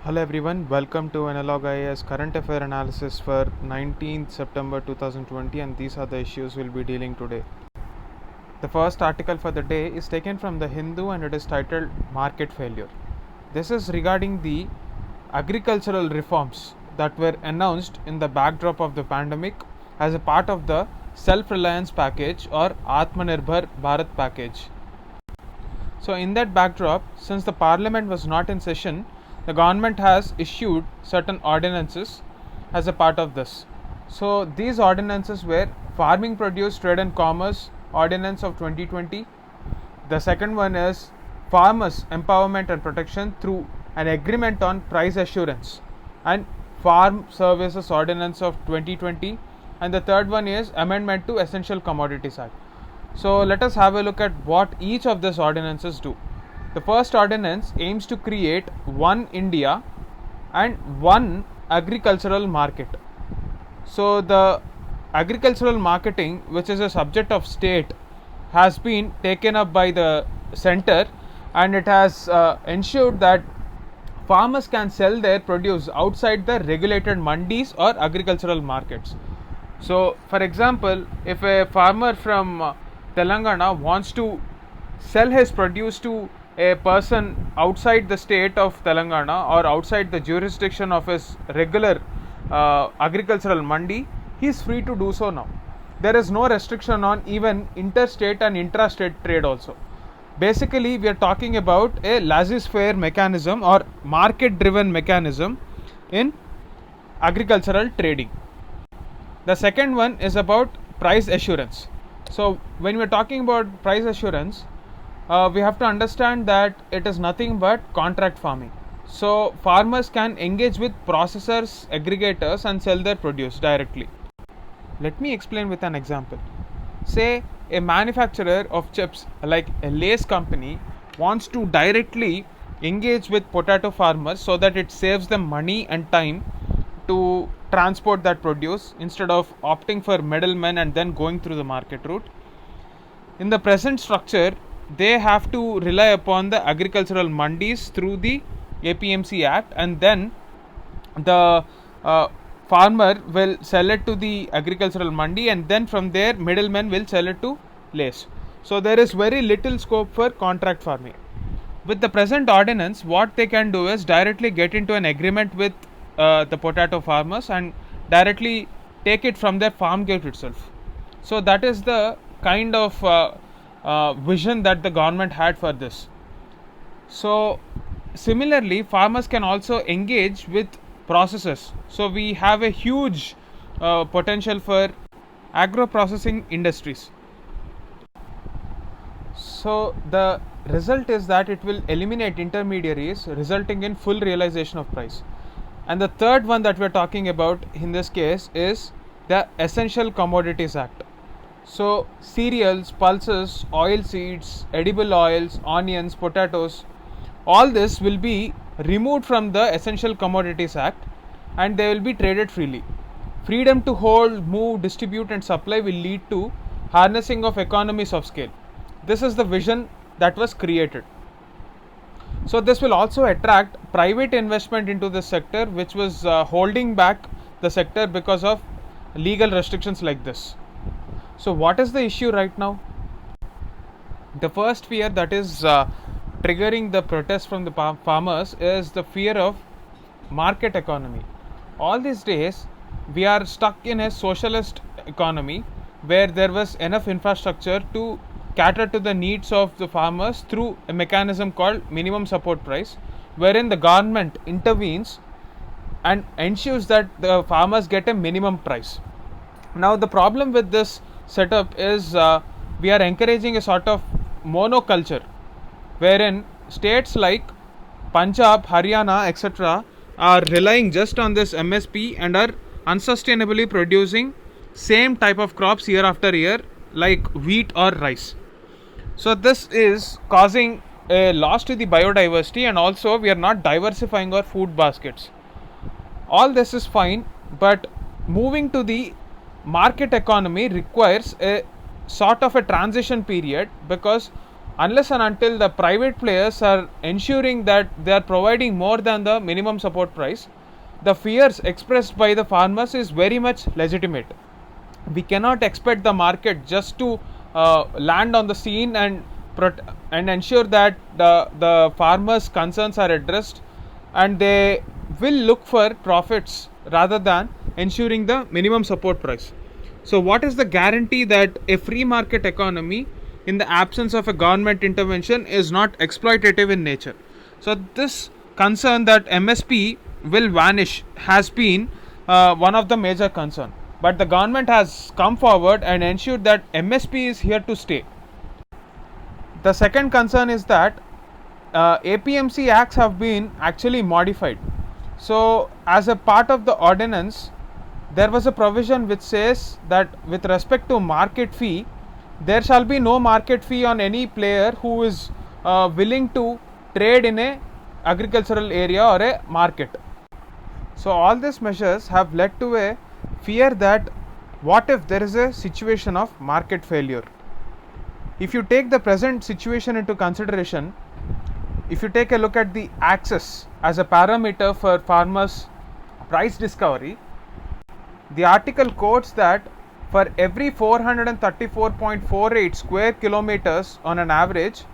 Hello everyone, welcome to Analog IAS current affair analysis for 19th September 2020, and these are the issues we'll be dealing today. The first article for the day is taken from the Hindu and it is titled Market Failure. This is regarding the agricultural reforms that were announced in the backdrop of the pandemic as a part of the self-reliance package or Atmanirbhar Bharat package. So, in that backdrop, since the parliament was not in session, the government has issued certain ordinances as a part of this. So, these ordinances were Farming Produce Trade and Commerce Ordinance of 2020. The second one is Farmers Empowerment and Protection through an agreement on price assurance and Farm Services Ordinance of 2020. And the third one is Amendment to Essential Commodities Act. So let us have a look at what each of these ordinances do. The first ordinance aims to create one India and one agricultural market. So the agricultural marketing, which is a subject of state, has been taken up by the center, and it has ensured that farmers can sell their produce outside the regulated mandis or agricultural markets. So, for example, if a farmer from Telangana wants to sell his produce to a person outside the state of Telangana or outside the jurisdiction of his regular agricultural mandi, he is free to do so now. There is no restriction on even interstate and intrastate trade also. Basically, we are talking about a laissez-faire mechanism or market-driven mechanism in agricultural trading. The second one is about price assurance. So, when we are talking about price assurance, we have to understand that it is nothing but contract farming. So, farmers can engage with processors, aggregators, and sell their produce directly. Let me explain with an example. Say a manufacturer of chips like a Lay's company wants to directly engage with potato farmers so that it saves them money and time to transport that produce instead of opting for middlemen and then going through the market route. In the present structure, they have to rely upon the agricultural mandis through the APMC Act, and then the farmer will sell it to the agricultural mandi, and then from there middlemen will sell it to Lay's. So there is very little scope for contract farming. With the present ordinance, what they can do is directly get into an agreement with the potato farmers and directly take it from their farm gate itself. So that is the kind of vision that the government had for this. So similarly, farmers can also engage with processors. So we have a huge potential for agro processing industries. So the result is that it will eliminate intermediaries, resulting in full realization of price. And the third one that we are talking about in this case is the Essential Commodities Act. So cereals, pulses, oil seeds, edible oils, onions, potatoes, all this will be removed from the Essential Commodities Act and they will be traded freely. Freedom to hold, move, distribute and supply will lead to harnessing of economies of scale. This is the vision that was created. So this will also attract private investment into the sector, which was holding back the sector because of legal restrictions like this. So what is the issue right now? The first fear that is triggering the protest from the farmers is the fear of market economy. All these days we are stuck in a socialist economy where there was enough infrastructure to cater to the needs of the farmers through a mechanism called minimum support price, wherein the government intervenes and ensures that the farmers get a minimum price. Now the problem with this setup is we are encouraging a sort of monoculture, wherein states like Punjab, Haryana, etc. are relying just on this MSP and are unsustainably producing same type of crops year after year like wheat or rice. So this is causing a loss to the biodiversity, and also we are not diversifying our food baskets. All this is fine, but moving to the market economy requires a sort of a transition period, because unless and until the private players are ensuring that they are providing more than the minimum support price, the fears expressed by the farmers is very much legitimate. We cannot expect the market just to land on the scene and ensure that the farmers' concerns are addressed, and they will look for profits rather than ensuring the minimum support price. So, what is the guarantee that a free market economy, in the absence of a government intervention, is not exploitative in nature? So, this concern that MSP will vanish has been one of the major concern. But the government has come forward and ensured that MSP is here to stay. The second concern is that APMC acts have been actually modified. So, as a part of the ordinance, there was a provision which says that with respect to market fee, there shall be no market fee on any player who is willing to trade in a agricultural area or a market. So, all these measures have led to a fear that what if there is a situation of market failure. If you take the present situation into consideration, if you take a look at the axis as a parameter for farmers' price discovery, the article quotes that for every 434.48 square kilometers on an average,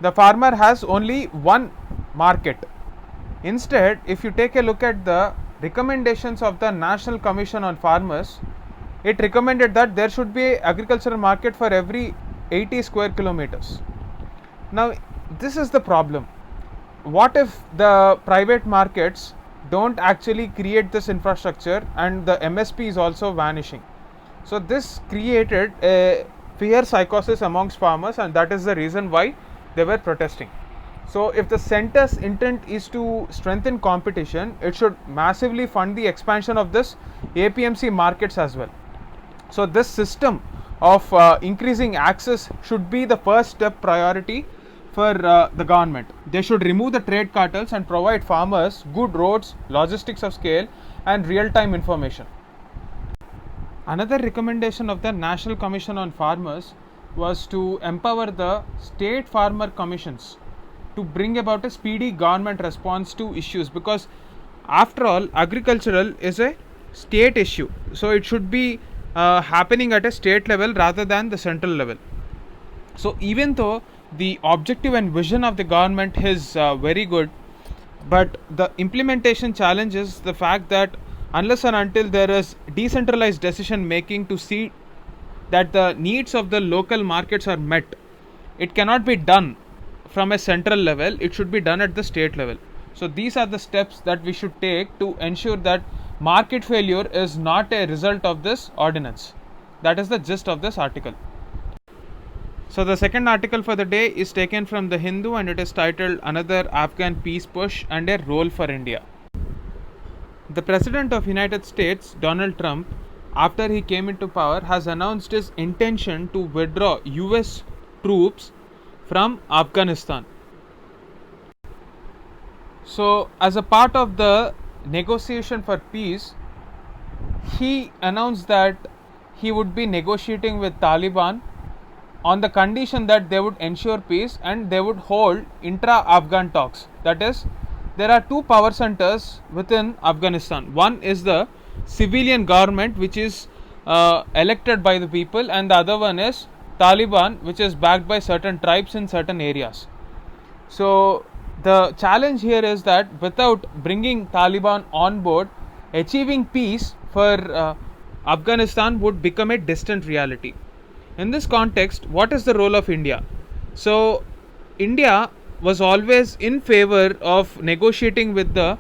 the farmer has only one market. Instead, if you take a look at the recommendations of the National Commission on Farmers, it recommended that there should be an agricultural market for every 80 square kilometers. Now, this is the problem. What if the private markets don't actually create this infrastructure and the MSP is also vanishing? So, this created a fear psychosis amongst farmers, and that is the reason why they were protesting. So, if the centre's intent is to strengthen competition, it should massively fund the expansion of this APMC markets as well. So, this system of increasing access should be the first step priority for the government. They should remove the trade cartels and provide farmers good roads, logistics of scale, and real-time information. Another recommendation of the National Commission on Farmers was to empower the state farmer commissions to bring about a speedy government response to issues, because after all, agricultural is a state issue, so it should be happening at a state level rather than the central level. So, even though the objective and vision of the government is very good, but the implementation challenges the fact that unless and until there is decentralized decision making to see that the needs of the local markets are met, it cannot be done from a central level, it should be done at the state level. So, these are the steps that we should take to ensure that market failure is not a result of this ordinance. That is the gist of this article. So, the second article for the day is taken from the Hindu, and it is titled Another Afghan Peace Push and a Role for India. The President of United States, Donald Trump, after he came into power, has announced his intention to withdraw US troops from Afghanistan. So, as a part of the negotiation for peace, he announced that he would be negotiating with Taliban on the condition that they would ensure peace and they would hold intra-Afghan talks. That is, there are two power centers within Afghanistan. One is the civilian government, which is elected by the people, and the other one is Taliban, which is backed by certain tribes in certain areas. So, the challenge here is that without bringing Taliban on board, achieving peace for Afghanistan would become a distant reality. In this context, what is the role of India? So, India was always in favor of negotiating with the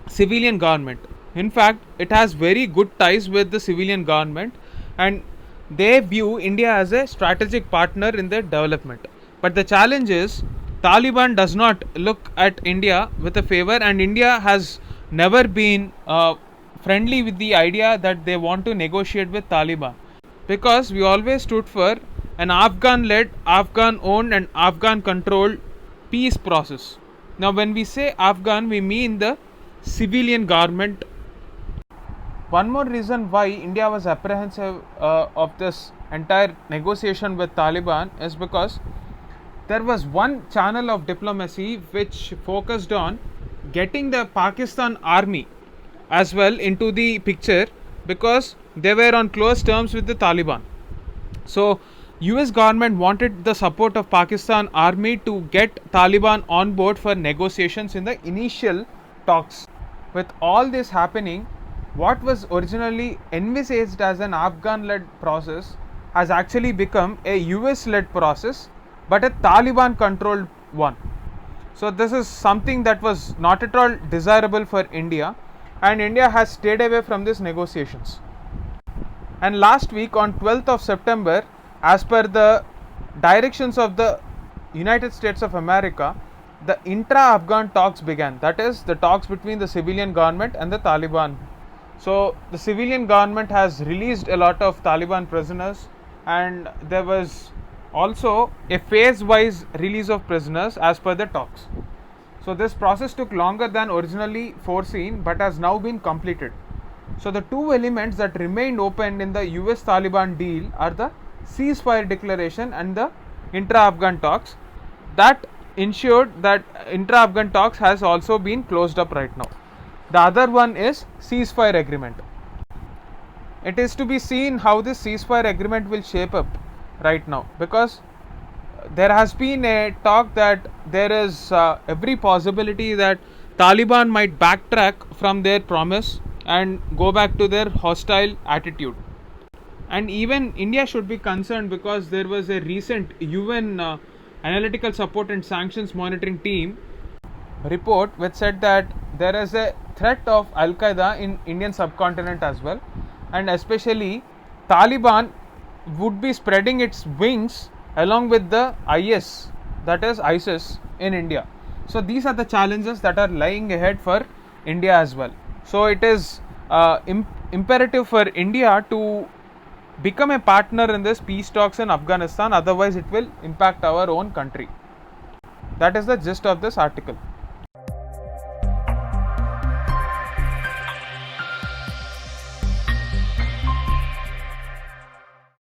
civilian government. In fact, it has very good ties with the civilian government, and they view India as a strategic partner in their development. But the challenge is, Taliban does not look at India with a favor, and India has never been friendly with the idea that they want to negotiate with Taliban, because we always stood for an Afghan-led, Afghan-owned and Afghan-controlled peace process. Now, when we say Afghan, we mean the civilian government. One more reason why India was apprehensive of this entire negotiation with Taliban is because there was one channel of diplomacy which focused on getting the Pakistan army as well into the picture, because they were on close terms with the Taliban. So US government wanted the support of Pakistan army to get Taliban on board for negotiations in the initial talks. With all this happening, what was originally envisaged as an Afghan led process has actually become a US led process, but a Taliban controlled one. So this is something that was not at all desirable for India, and India has stayed away from these negotiations. And last week on 12th of September, as per the directions of the United States of America, the intra-Afghan talks began. That is, the talks between the civilian government and the Taliban. So the civilian government has released a lot of Taliban prisoners, and there was also a phase-wise release of prisoners as per the talks. So this process took longer than originally foreseen, but has now been completed. So the two elements that remained open in the US Taliban deal are the ceasefire declaration and the intra-Afghan talks. That ensured that intra-Afghan talks has also been closed up right now. The other one is ceasefire agreement. It is to be seen how this ceasefire agreement will shape up right now, because there has been a talk that there is every possibility that Taliban might backtrack from their promise and go back to their hostile attitude. And even India should be concerned, because there was a recent UN analytical support and sanctions monitoring team report which said that there is a threat of Al Qaeda in Indian subcontinent as well, and especially Taliban would be spreading its wings along with the IS, that is ISIS, in India. So these are the challenges that are lying ahead for India as well. So it is imperative for India to become a partner in this peace talks in Afghanistan, otherwise it will impact our own country. That is the gist of this article.